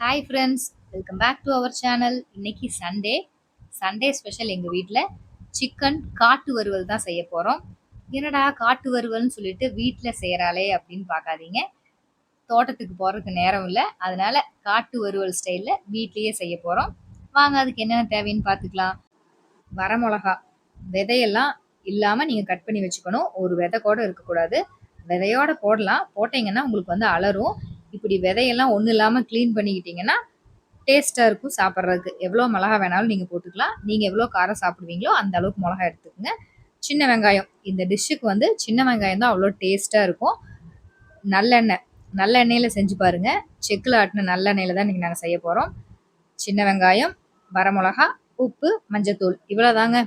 Hi friends, welcome back to our channel. இன்னைக்கு Sunday. Sunday special எங்கள் வீட்டில் chicken காட்டு வறுவல் தான் செய்ய போகிறோம். என்னடா காட்டு வறுவல்னு சொல்லிட்டு வீட்டில் செய்கிறாளே அப்படின்னு பார்க்காதீங்க. தோட்டத்துக்கு போகிறதுக்கு நேரம் இல்லை, அதனால காட்டு வறுவல் ஸ்டைலில் வீட்லேயே செய்ய போகிறோம். வாங்க அதுக்கு என்னென்ன தேவைன்னு பார்த்துக்கலாம். வரமிளகா விதையெல்லாம் இல்லாமல் நீங்கள் கட் பண்ணி வச்சுக்கணும். ஒரு விதை கூட இருக்கக்கூடாது. விதையோட போடலாம், போட்டிங்கன்னா உங்களுக்கு வந்து அலரும். இப்படி விதையெல்லாம் ஒன்றும் இல்லாமல் க்ளீன் பண்ணிக்கிட்டிங்கன்னா டேஸ்ட்டாக இருக்கும் சாப்பிட்றதுக்கு. எவ்வளோ மிளகா வேணாலும் நீங்கள் போட்டுக்கலாம். நீங்கள் எவ்வளோ காரம் சாப்பிடுவீங்களோ அந்த அளவுக்கு மிளகா எடுத்துக்கோங்க. சின்ன வெங்காயம், இந்த டிஷ்ஷுக்கு வந்து சின்ன வெங்காயம் தான் அவ்வளோ டேஸ்ட்டாக இருக்கும். நல்லெண்ணெய், நல்ல எண்ணெயில் செஞ்சு பாருங்கள். செக்கில் ஆட்டின நல்லெண்ணெயில் தான் இன்றைக்கி நாங்கள் செய்ய போகிறோம். சின்ன வெங்காயம், வரமிளகா, உப்பு, மஞ்சத்தூள், இவ்வளோ தாங்க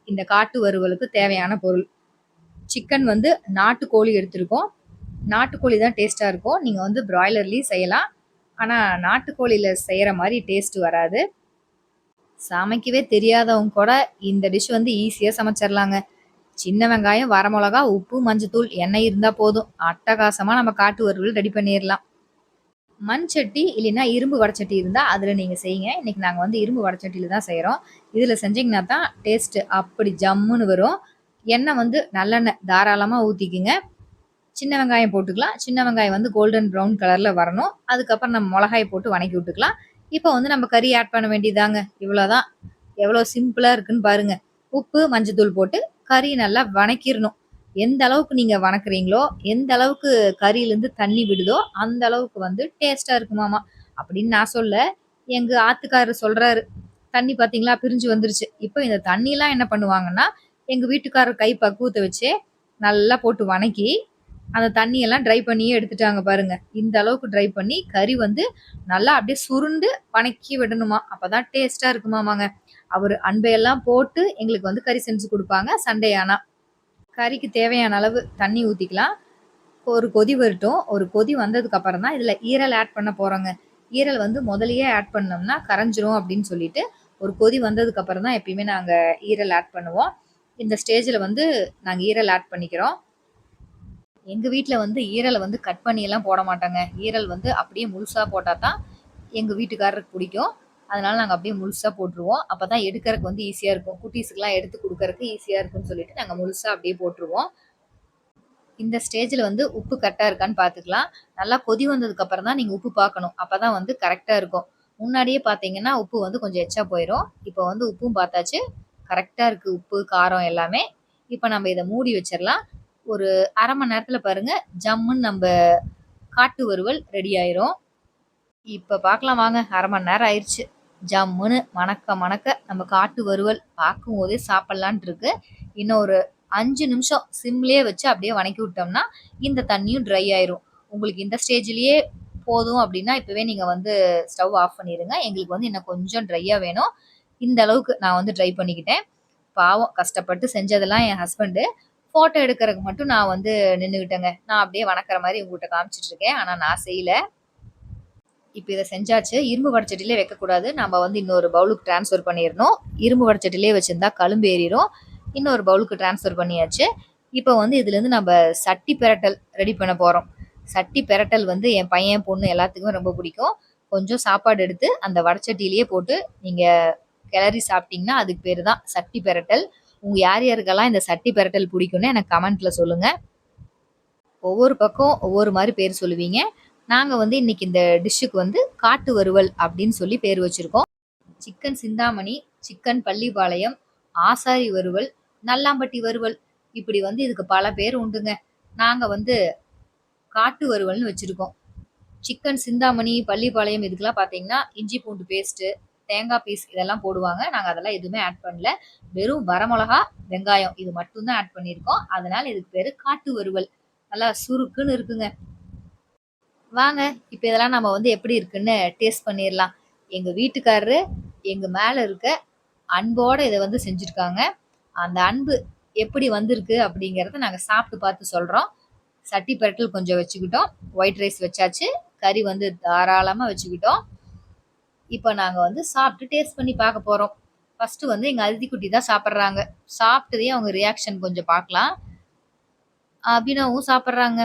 இந்த காட்டு வறுவலுக்கு தேவையான பொருள். சிக்கன் வந்து நாட்டுக்கோழி எடுத்திருக்கோம். நாட்டுக்கோழி தான் டேஸ்ட்டாக இருக்கும். நீங்கள் வந்து பிராய்லர்லேயும் செய்யலாம், ஆனால் நாட்டுக்கோழியில் செய்கிற மாதிரி டேஸ்ட் வராது. சமைக்கவே தெரியாதவங்க கூட இந்த டிஷ் வந்து ஈஸியாக சமைச்சிடலாங்க. சின்ன வெங்காயம், வரமிளகா, உப்பு, மஞ்சத்தூள், எண்ணெய் இருந்தால் போதும். அட்டகாசமாக நம்ம காட்டு வறுவல் ரெடி பண்ணிடலாம். மண் சட்டி இல்லைன்னா இரும்பு வடச்சட்டி இருந்தால் அதில் நீங்கள் செய்யுங்க. இன்றைக்கி நாங்கள் வந்து இரும்பு வடச்சட்டியில் தான் செய்கிறோம். இதில் செஞ்சிங்கன்னா தான் டேஸ்ட்டு அப்படி ஜம்முன்னு வரும். எண்ணெய் வந்து நல்லெண்ணெய் தாராளமாக ஊற்றிக்குங்க. சின்ன வெங்காயம் போட்டுக்கலாம். சின்ன வெங்காயம் வந்து கோல்டன் ப்ரௌன் கலரில் வரணும். அதுக்கப்புறம் நம்ம மிளகாயை போட்டு வணக்கி விட்டுக்கலாம். இப்போ வந்து நம்ம கறி ஆட் பண்ண வேண்டியதாங்க. இவ்வளோதான். எவ்வளோ சிம்பிளாக இருக்குன்னு பாருங்கள். உப்பு, மஞ்சத்தூள் போட்டு கறி நல்லா வணக்கிடணும். எந்த அளவுக்கு நீங்கள் வணக்குறீங்களோ, எந்த அளவுக்கு கறியிலேருந்து தண்ணி விடுதோ அந்த அளவுக்கு வந்து டேஸ்ட்டாக இருக்குமாமா அப்படின்னு நான் சொல்ல, எங்கள் ஆத்துக்காரர் சொல்கிறாரு. தண்ணி பார்த்தீங்களா பிரிஞ்சு வந்துருச்சு. இப்போ இந்த தண்ணிலாம் என்ன பண்ணுவாங்கன்னா, எங்கள் வீட்டுக்காரர் கை பக்குவத்தை வச்சே நல்லா போட்டு வணக்கி அந்த தண்ணியெல்லாம் ட்ரை பண்ணியே எடுத்துட்டாங்க பாருங்க. இந்த அளவுக்கு ட்ரை பண்ணி கறி வந்து நல்லா அப்படியே சுருண்டு வணக்கி விடணுமா. அப்பதான் டேஸ்டா இருக்குமாமாங்க. அவர் அன்பையெல்லாம் போட்டு எங்களுக்கு வந்து கறி செஞ்சு கொடுப்பாங்க சண்டே ஆனா. கறிக்கு தேவையான அளவு தண்ணி ஊற்றிக்கலாம். ஒரு கொதி வரட்டும். ஒரு கொதி வந்ததுக்கு அப்புறம் தான் இதில் ஈரல் ஆட் பண்ண போகிறோங்க. ஈரல் வந்து முதலையே ஆட் பண்ணோம்னா கரைஞ்சிரும் அப்படின்னு சொல்லிட்டு ஒரு கொதி வந்ததுக்கு அப்புறம் தான் எப்பயுமே நாங்கள் ஈரல் ஆட் பண்ணுவோம். இந்த ஸ்டேஜில் வந்து நாங்கள் ஈரல் ஆட் பண்ணிக்கிறோம். எங்கள் வீட்டில் வந்து ஈரலை வந்து கட் பண்ணியெல்லாம் போட மாட்டாங்க. ஈரல் வந்து அப்படியே முழுசாக போட்டால் தான் எங்கள் வீட்டுக்காரருக்கு பிடிக்கும். அதனால் நாங்கள் அப்படியே முழுசாக போட்டுருவோம். அப்போ தான் எடுக்கிறதுக்கு வந்து ஈஸியாக இருக்கும். குட்டீஸுக்கெலாம் எடுத்து கொடுக்கறதுக்கு ஈஸியாக இருக்குன்னு சொல்லிட்டு நாங்கள் முழுசாக அப்படியே போட்டுருவோம். இந்த ஸ்டேஜில் வந்து உப்பு கரெக்டாக இருக்கான்னு பார்த்துக்கலாம். நல்லா கொதி வந்ததுக்கப்புறம் தான் நீங்கள் உப்பு பார்க்கணும். அப்போ தான் வந்து கரெக்டாக இருக்கும். முன்னாடியே பார்த்தீங்கன்னா உப்பு வந்து கொஞ்சம் எச்சா போயிடும். இப்போ வந்து உப்பும் பார்த்தாச்சு. கரெக்டாக இருக்குது உப்பு, காரம் எல்லாமே. இப்போ நம்ம இதை மூடி வச்சிடலாம். ஒரு அரை மணி நேரத்தில் பாருங்கள் ஜம்முன்னு நம்ம காட்டு வறுவல் ரெடி ஆயிரும். இப்போ பார்க்கலாம் வாங்க. அரை மணி நேரம் ஆயிடுச்சு. ஜம்முன்னு மணக்க மணக்க நம்ம காட்டு வறுவல் பார்க்கும் போதே சாப்பிட்லான்ட்டு இருக்கு. இன்னும் ஒரு 5 நிமிஷம் சிம்லேயே வச்சு அப்படியே வணக்கி விட்டோம்னா இந்த தண்ணியும் ட்ரை ஆயிரும். உங்களுக்கு இந்த ஸ்டேஜ்லேயே போதும் அப்படின்னா இப்போவே நீங்கள் வந்து ஸ்டவ் ஆஃப் பண்ணிடுங்க. எங்களுக்கு வந்து இன்னும் கொஞ்சம் ட்ரையாக வேணும். இந்த அளவுக்கு நான் வந்து ட்ரை பண்ணிக்கிட்டேன். பாவம் கஷ்டப்பட்டு செஞ்சதெல்லாம் என் ஹஸ்பண்டு. ஃபோட்டோ எடுக்கிறதுக்கு மட்டும் நான் வந்து நின்றுக்கிட்டேங்க. நான் அப்படியே வணக்கிற மாதிரி உங்கள்கிட்ட காமிச்சிட்டு இருக்கேன். ஆனால் நான் செய்யலை. இப்போ இதை செஞ்சாச்சு. இரும்பு வடச்சட்டிலே வைக்கக்கூடாது. நம்ம வந்து இன்னொரு பவுலுக்கு ட்ரான்ஸ்ஃபர் பண்ணிடணும். இரும்பு வடச்சட்டிலே வச்சுருந்தா கழும்பு ஏறிடும். இன்னொரு பவுலுக்கு ட்ரான்ஸ்ஃபர் பண்ணியாச்சு. இப்போ வந்து இதுலேருந்து நம்ம சட்டி பெரட்டல் ரெடி பண்ண போகிறோம். சட்டி பெரட்டல் வந்து என் பையன், பொண்ணு எல்லாத்துக்குமே ரொம்ப பிடிக்கும். கொஞ்சம் சாப்பாடு எடுத்து அந்த வடச்சட்டிலேயே போட்டு நீங்கள் கிளறி சாப்பிட்டீங்கன்னா அதுக்கு பேர் தான் சட்டி பெரட்டல். உங்கள் யார் யாருக்கெல்லாம் இந்த சட்டி பெரட்டல் பிடிக்கும்னு எனக்கு கமெண்ட்டில் சொல்லுங்கள். ஒவ்வொரு பக்கம் ஒவ்வொரு மாதிரி பேர் சொல்லுவீங்க. நாங்கள் வந்து இன்னைக்கு இந்த டிஷ்ஷுக்கு வந்து காட்டு வறுவல் அப்படின்னு சொல்லி பேர் வச்சுருக்கோம். சிக்கன் சிந்தாமணி, சிக்கன் பள்ளிப்பாளையம், ஆசாரி வறுவல், நல்லாம்பட்டி வறுவல், இப்படி வந்து இதுக்கு பல பேர் உண்டுங்க. நாங்கள் வந்து காட்டு வறுவல்னு வச்சுருக்கோம். சிக்கன் சிந்தாமணி, பள்ளிப்பாளையம் இதுக்கெல்லாம் பார்த்தீங்கன்னா இஞ்சி பூண்டு பேஸ்ட்டு, தேங்காய் பீஸ் இதெல்லாம் போடுவாங்க. நாங்கள் அதெல்லாம் எதுவுமே ஆட் பண்ணல. வெறும் வரமிளகா, வெங்காயம் இது மட்டும்தான் ஆட் பண்ணியிருக்கோம். அதனால் இதுக்கு பேர் காட்டு வறுவல். நல்லா சுருக்குன்னு இருக்குங்க. வாங்க இப்போ இதெல்லாம் நம்ம வந்து எப்படி இருக்குன்னு டேஸ்ட் பண்ணிடலாம். எங்கள் வீட்டுக்காரரு எங்கள் மேலே இருக்க அன்போடு இதை வந்து செஞ்சுருக்காங்க. அந்த அன்பு எப்படி வந்திருக்கு அப்படிங்கிறத நாங்கள் சாப்பிட்டு பார்த்து சொல்கிறோம். சட்டி பெரட்டல் கொஞ்சம் வச்சுக்கிட்டோம். ஒயிட் ரைஸ் வச்சாச்சு. கறி வந்து தாராளமாக வச்சுக்கிட்டோம். இப்போ நாங்கள் வந்து சாப்பிட்டு டேஸ்ட் பண்ணி பார்க்க போகிறோம். ஃபஸ்ட்டு வந்து எங்கள் அதித்தி குட்டி தான் சாப்பிட்றாங்க. சாப்பிட்டதே அவங்க ரியாக்ஷன் கொஞ்சம் பார்க்கலாம். அபினவும் சாப்பிட்றாங்க.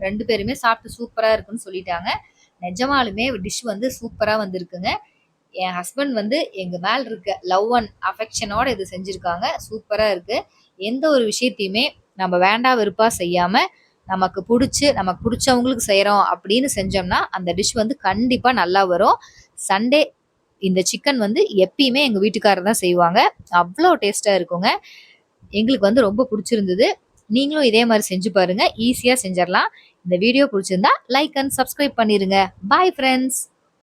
2 பேருமே சாப்பிட்டு சூப்பராக இருக்குன்னு சொல்லிட்டாங்க. நிஜமாலுமே டிஷ் வந்து சூப்பரா வந்திருக்குங்க. என் ஹஸ்பண்ட் வந்து எங்க மேல இருக்க லவ் அண்ட் அஃபெக்ஷனோட இது செஞ்சிருக்காங்க. சூப்பரா இருக்கு. எந்த ஒரு விஷயத்தையுமே நம்ம வேண்டா வெறுப்பா செய்யாம, நமக்கு புடிச்சவங்களுக்கு செய்றோம் அப்படின்னு செஞ்சோம்னா, அந்த டிஷ் வந்து கண்டிப்பா நல்லா வரும். சண்டே இந்த சிக்கன் வந்து எப்பயுமே எங்க வீட்டுக்காரர் தான் செய்வாங்க. அவ்ளோ டேஸ்ட்டா இருக்குங்க. எங்களுக்கு வந்து ரொம்ப புடிச்சிருந்தது. நீங்களும் இதே மாரி செஞ்சு பாருங்க. ஈஸியா செஞ்சர்லாம். இந்த வீடியோ புடிச்சிருந்தா லைக் அண்ட் சப்ஸ்கிரைப் பண்ணிருங்க. பாய் ஃபிரெண்ட்ஸ்.